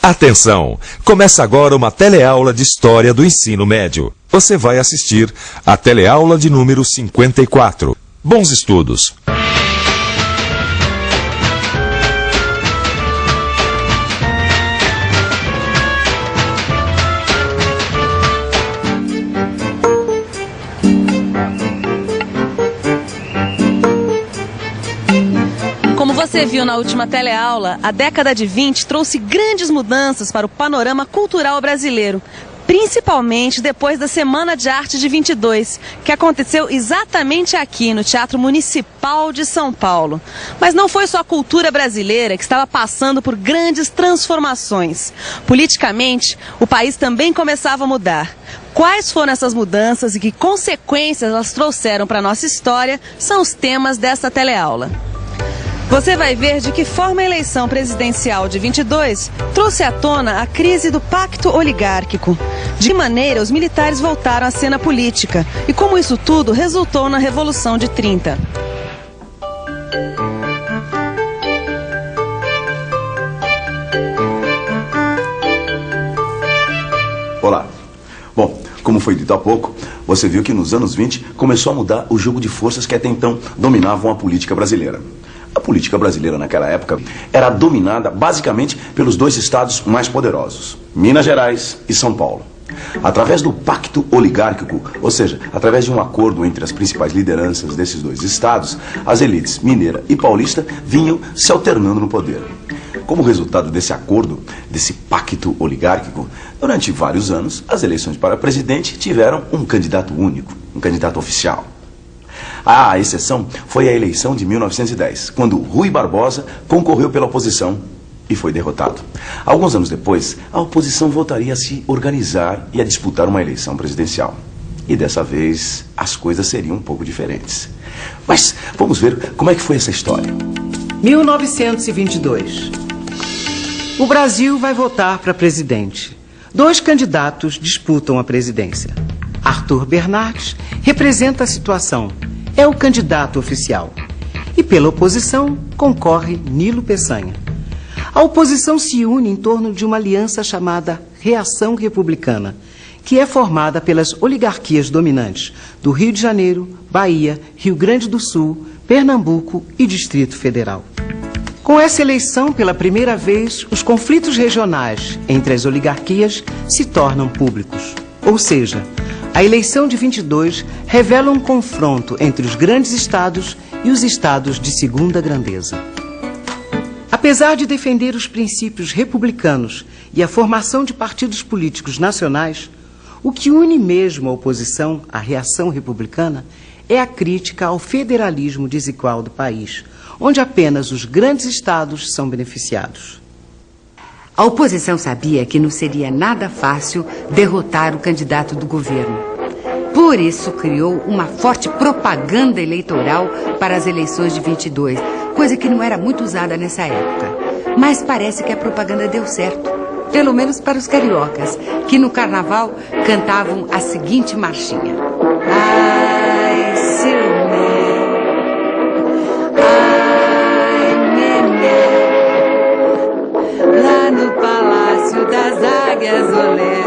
Atenção! Começa agora uma teleaula de História do Ensino Médio. Você vai assistir a teleaula de número 54. Bons estudos! Como você viu na última teleaula, a década de 20 trouxe grandes mudanças para o panorama cultural brasileiro, principalmente depois da Semana de Arte de 22, que aconteceu exatamente aqui no Teatro Municipal de São Paulo. Mas não foi só a cultura brasileira que estava passando por grandes transformações. Politicamente, o país também começava a mudar. Quais foram essas mudanças e que consequências elas trouxeram para a nossa história são os temas desta teleaula. Você vai ver de que forma a eleição presidencial de 22 trouxe à tona a crise do pacto oligárquico. De que maneira os militares voltaram à cena política e como isso tudo resultou na Revolução de 30. Olá. Bom, como foi dito há pouco, você viu que nos anos 20 começou a mudar o jogo de forças que até então dominavam a política brasileira. A política brasileira naquela época era dominada basicamente pelos dois estados mais poderosos, Minas Gerais e São Paulo. Através do pacto oligárquico, ou seja, através de um acordo entre as principais lideranças desses dois estados, as elites mineira e paulista vinham se alternando no poder. Como resultado desse acordo, desse pacto oligárquico, durante vários anos, as eleições para presidente tiveram um candidato único, um candidato oficial. A exceção foi a eleição de 1910, quando Rui Barbosa concorreu pela oposição e foi derrotado. Alguns anos depois, a oposição voltaria a se organizar e a disputar uma eleição presidencial. E dessa vez, as coisas seriam um pouco diferentes. Mas vamos ver como é que foi essa história. 1922. O Brasil vai votar para presidente. Dois candidatos disputam a presidência. Arthur Bernardes representa a situação. É o candidato oficial. E pela oposição concorre Nilo Peçanha. A oposição se une em torno de uma aliança chamada Reação Republicana, que é formada pelas oligarquias dominantes do Rio de Janeiro, Bahia, Rio Grande do Sul, Pernambuco e Distrito Federal. Com essa eleição, pela primeira vez, os conflitos regionais entre as oligarquias se tornam públicos. Ou seja, a eleição de 22 revela um confronto entre os grandes estados e os estados de segunda grandeza. Apesar de defender os princípios republicanos e a formação de partidos políticos nacionais, o que une mesmo a oposição à reação republicana é a crítica ao federalismo desigual do país, onde apenas os grandes estados são beneficiados. A oposição sabia que não seria nada fácil derrotar o candidato do governo. Por isso, criou uma forte propaganda eleitoral para as eleições de 22, coisa que não era muito usada nessa época. Mas parece que a propaganda deu certo, pelo menos para os cariocas, que no carnaval cantavam a seguinte marchinha. Ai, ciúme, ai, nenê, lá no Palácio das Águias, olé,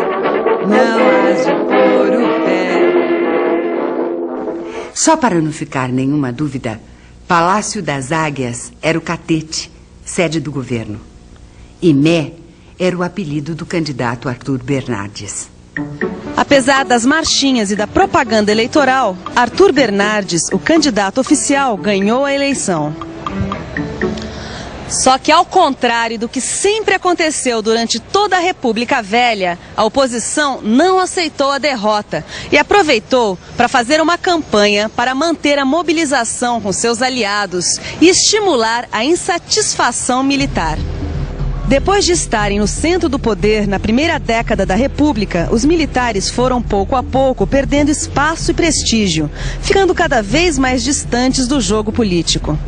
não há de pôr o pé. Só para não ficar nenhuma dúvida, Palácio das Águias era o Catete, sede do governo. E Mé era o apelido do candidato Arthur Bernardes. Apesar das marchinhas e da propaganda eleitoral, Arthur Bernardes, o candidato oficial, ganhou a eleição. Só que, ao contrário do que sempre aconteceu durante toda a República Velha, a oposição não aceitou a derrota e aproveitou para fazer uma campanha para manter a mobilização com seus aliados e estimular a insatisfação militar. Depois de estarem no centro do poder na primeira década da República, os militares foram pouco a pouco perdendo espaço e prestígio, ficando cada vez mais distantes do jogo político.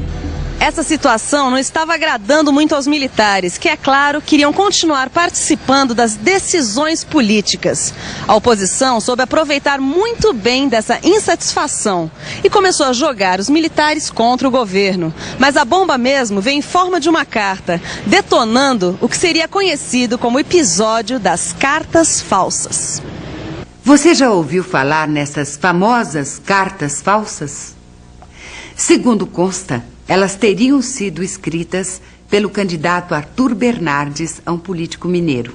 Essa situação não estava agradando muito aos militares, que, é claro, queriam continuar participando das decisões políticas. A oposição soube aproveitar muito bem dessa insatisfação e começou a jogar os militares contra o governo. Mas a bomba mesmo veio em forma de uma carta, detonando o que seria conhecido como episódio das cartas falsas. Você já ouviu falar nessas famosas cartas falsas? Segundo consta, elas teriam sido escritas pelo candidato Arthur Bernardes a um político mineiro.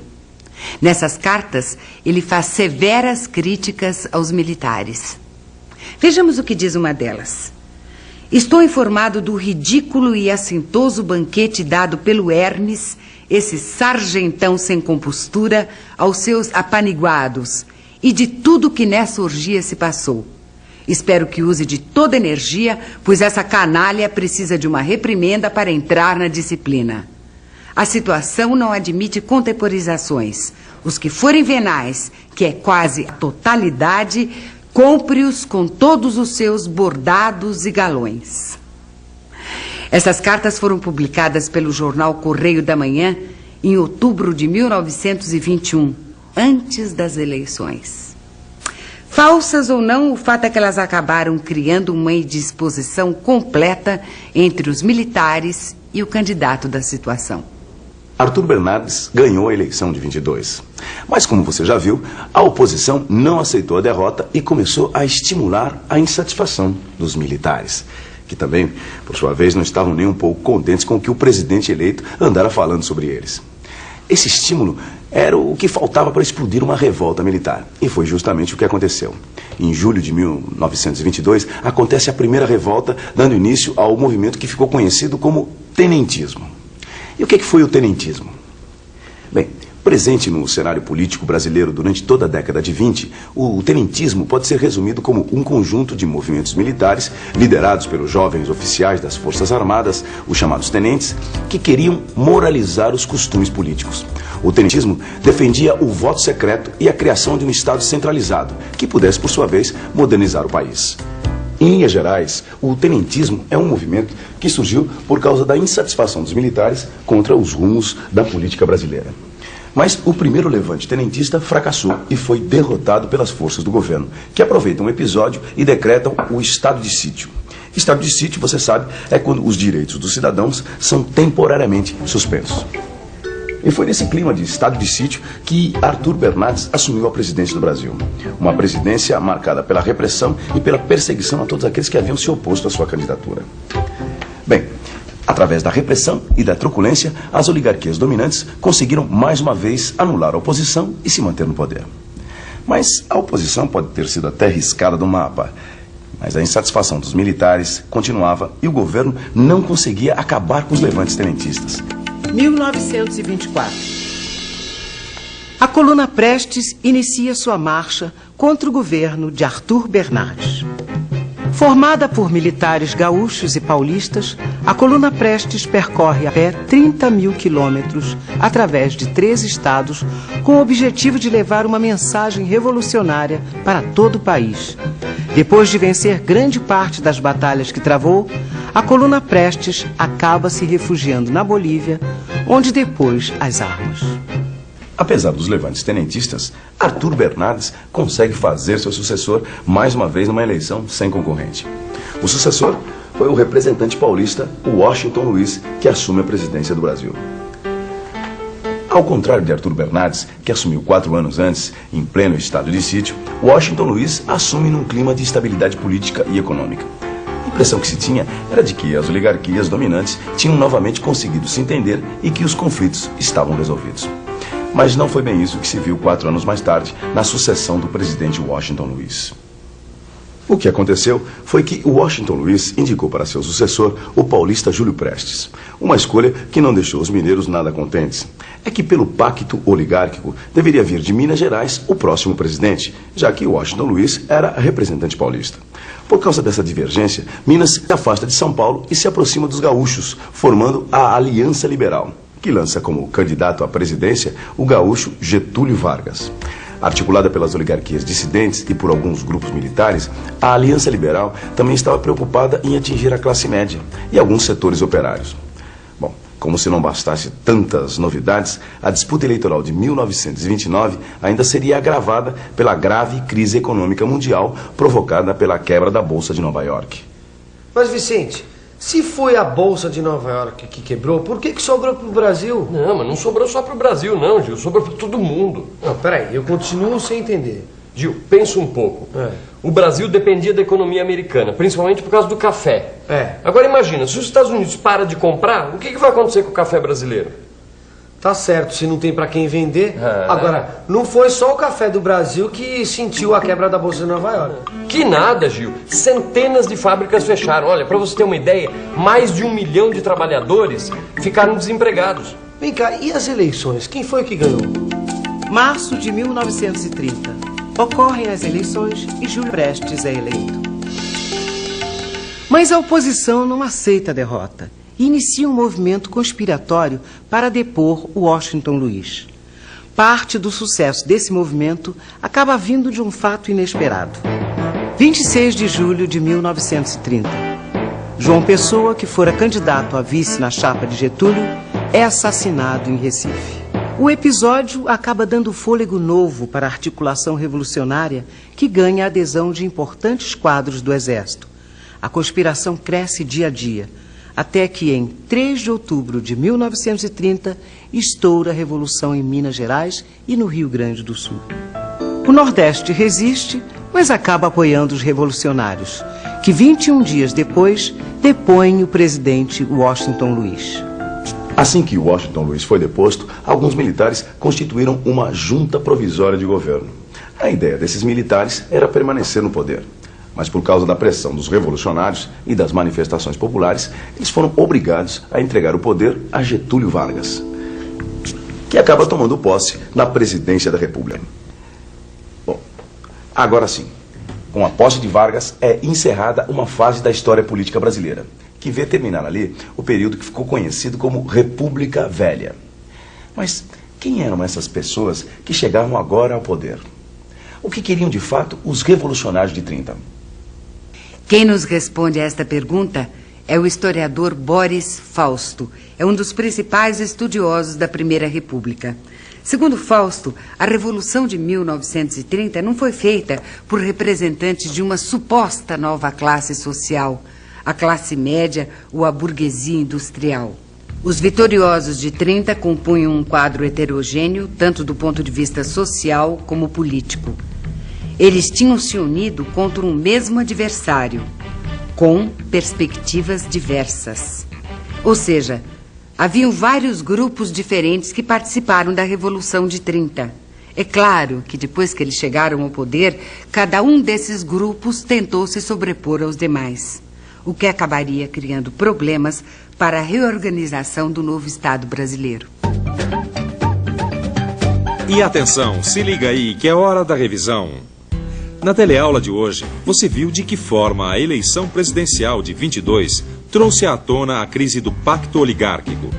Nessas cartas, ele faz severas críticas aos militares. Vejamos o que diz uma delas. Estou informado do ridículo e assintoso banquete dado pelo Hermes, esse sargentão sem compostura, aos seus apaniguados, e de tudo que nessa orgia se passou. Espero que use de toda energia, pois essa canalha precisa de uma reprimenda para entrar na disciplina. A situação não admite contemporizações. Os que forem venais, que é quase a totalidade, compre-os com todos os seus bordados e galões. Essas cartas foram publicadas pelo jornal Correio da Manhã em outubro de 1921, antes das eleições. Falsas ou não, o fato é que elas acabaram criando uma indisposição completa entre os militares e o candidato da situação. Arthur Bernardes ganhou a eleição de 22. Mas, como você já viu, a oposição não aceitou a derrota e começou a estimular a insatisfação dos militares, que também, por sua vez, não estavam nem um pouco contentes com o que o presidente eleito andara falando sobre eles. Esse estímulo era o que faltava para explodir uma revolta militar. E foi justamente o que aconteceu. Em julho de 1922, acontece a primeira revolta, dando início ao movimento que ficou conhecido como tenentismo. E o que foi o tenentismo? Bem, presente no cenário político brasileiro durante toda a década de 20, o tenentismo pode ser resumido como um conjunto de movimentos militares liderados pelos jovens oficiais das Forças Armadas, os chamados tenentes, que queriam moralizar os costumes políticos. O tenentismo defendia o voto secreto e a criação de um Estado centralizado, que pudesse, por sua vez, modernizar o país. Em linhas gerais, o tenentismo é um movimento que surgiu por causa da insatisfação dos militares contra os rumos da política brasileira. Mas o primeiro levante tenentista fracassou e foi derrotado pelas forças do governo, que aproveitam o episódio e decretam o estado de sítio. Estado de sítio, você sabe, é quando os direitos dos cidadãos são temporariamente suspensos. E foi nesse clima de estado de sítio que Arthur Bernardes assumiu a presidência do Brasil. Uma presidência marcada pela repressão e pela perseguição a todos aqueles que haviam se oposto à sua candidatura. Bem, através da repressão e da truculência, as oligarquias dominantes conseguiram mais uma vez anular a oposição e se manter no poder. Mas a oposição pode ter sido até riscada do mapa. Mas a insatisfação dos militares continuava e o governo não conseguia acabar com os levantes tenentistas. 1924. A coluna Prestes inicia sua marcha contra o governo de Arthur Bernardes. Formada por militares gaúchos e paulistas, a coluna Prestes percorre a pé 30 mil quilômetros através de 3 estados com o objetivo de levar uma mensagem revolucionária para todo o país. Depois de vencer grande parte das batalhas que travou, a coluna Prestes acaba se refugiando na Bolívia, onde depôs as armas. Apesar dos levantes tenentistas, Arthur Bernardes consegue fazer seu sucessor mais uma vez numa eleição sem concorrente. O sucessor foi o representante paulista Washington Luiz, que assume a presidência do Brasil. Ao contrário de Arthur Bernardes, que assumiu 4 anos antes, em pleno estado de sítio, Washington Luiz assume num clima de estabilidade política e econômica. A impressão que se tinha era de que as oligarquias dominantes tinham novamente conseguido se entender e que os conflitos estavam resolvidos. Mas não foi bem isso que se viu 4 anos mais tarde, na sucessão do presidente Washington Luiz. O que aconteceu foi que Washington Luiz indicou para seu sucessor o paulista Júlio Prestes. Uma escolha que não deixou os mineiros nada contentes. É que pelo pacto oligárquico deveria vir de Minas Gerais o próximo presidente, já que Washington Luiz era representante paulista. Por causa dessa divergência, Minas se afasta de São Paulo e se aproxima dos gaúchos, formando a Aliança Liberal, que lança como candidato à presidência o gaúcho Getúlio Vargas. Articulada pelas oligarquias dissidentes e por alguns grupos militares, a Aliança Liberal também estava preocupada em atingir a classe média e alguns setores operários. Bom, como se não bastasse tantas novidades, a disputa eleitoral de 1929 ainda seria agravada pela grave crise econômica mundial provocada pela quebra da Bolsa de Nova York. Mas, Vicente, se foi a Bolsa de Nova York que quebrou, por que sobrou pro Brasil? Não, mas não sobrou só pro Brasil, não, Gil. Sobrou pra todo mundo. Não, peraí, eu continuo sem entender. Gil, pensa um pouco. O Brasil dependia da economia americana, principalmente por causa do café. Agora imagina, se os Estados Unidos param de comprar, o que vai acontecer com o café brasileiro? Tá certo, se não tem pra quem vender. Agora, não foi só o café do Brasil que sentiu a quebra da Bolsa de Nova York. Que nada, Gil. Centenas de fábricas fecharam. Olha, pra você ter uma ideia, mais de 1 milhão de trabalhadores ficaram desempregados. Vem cá, e as eleições? Quem foi que ganhou? Março de 1930. Ocorrem as eleições e Júlio Prestes é eleito. Mas a oposição não aceita a derrota e inicia um movimento conspiratório para depor Washington Luiz. Parte do sucesso desse movimento acaba vindo de um fato inesperado. 26 de julho de 1930. João Pessoa, que fora candidato a vice na chapa de Getúlio, é assassinado em Recife. O episódio acaba dando fôlego novo para a articulação revolucionária que ganha a adesão de importantes quadros do Exército. A conspiração cresce dia a dia, até que em 3 de outubro de 1930 estoura a Revolução em Minas Gerais e no Rio Grande do Sul. O Nordeste resiste, mas acaba apoiando os revolucionários, que 21 dias depois depõem o presidente Washington Luiz. Assim que Washington Luiz foi deposto, alguns militares constituíram uma junta provisória de governo. A ideia desses militares era permanecer no poder. Mas por causa da pressão dos revolucionários e das manifestações populares, eles foram obrigados a entregar o poder a Getúlio Vargas, que acaba tomando posse na presidência da República. Bom, agora sim, com a posse de Vargas é encerrada uma fase da história política brasileira, que vê terminar ali o período que ficou conhecido como República Velha. Mas quem eram essas pessoas que chegavam agora ao poder? O que queriam de fato os revolucionários de 30? Quem nos responde a esta pergunta é o historiador Boris Fausto. É um dos principais estudiosos da Primeira República. Segundo Fausto, a Revolução de 1930 não foi feita por representantes de uma suposta nova classe social, a classe média ou a burguesia industrial. Os vitoriosos de 30 compunham um quadro heterogêneo, tanto do ponto de vista social como político. Eles tinham se unido contra um mesmo adversário, com perspectivas diversas. Ou seja, haviam vários grupos diferentes que participaram da Revolução de 30. É claro que depois que eles chegaram ao poder, cada um desses grupos tentou se sobrepor aos demais, o que acabaria criando problemas para a reorganização do novo Estado brasileiro. E atenção, se liga aí que é hora da revisão. Na teleaula de hoje, você viu de que forma a eleição presidencial de 22 trouxe à tona a crise do pacto oligárquico.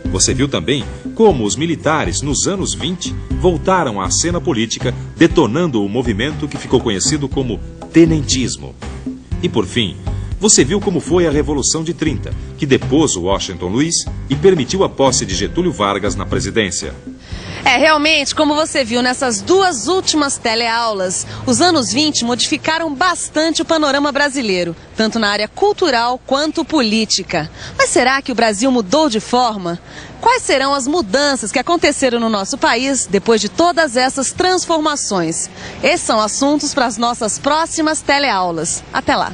Você viu também como os militares, nos anos 20, voltaram à cena política, detonando o movimento que ficou conhecido como tenentismo. E, por fim, você viu como foi a Revolução de 30, que depôs o Washington Luiz e permitiu a posse de Getúlio Vargas na presidência. Realmente, como você viu nessas duas últimas teleaulas, os anos 20 modificaram bastante o panorama brasileiro, tanto na área cultural quanto política. Mas será que o Brasil mudou de forma? Quais serão as mudanças que aconteceram no nosso país depois de todas essas transformações? Esses são assuntos para as nossas próximas teleaulas. Até lá!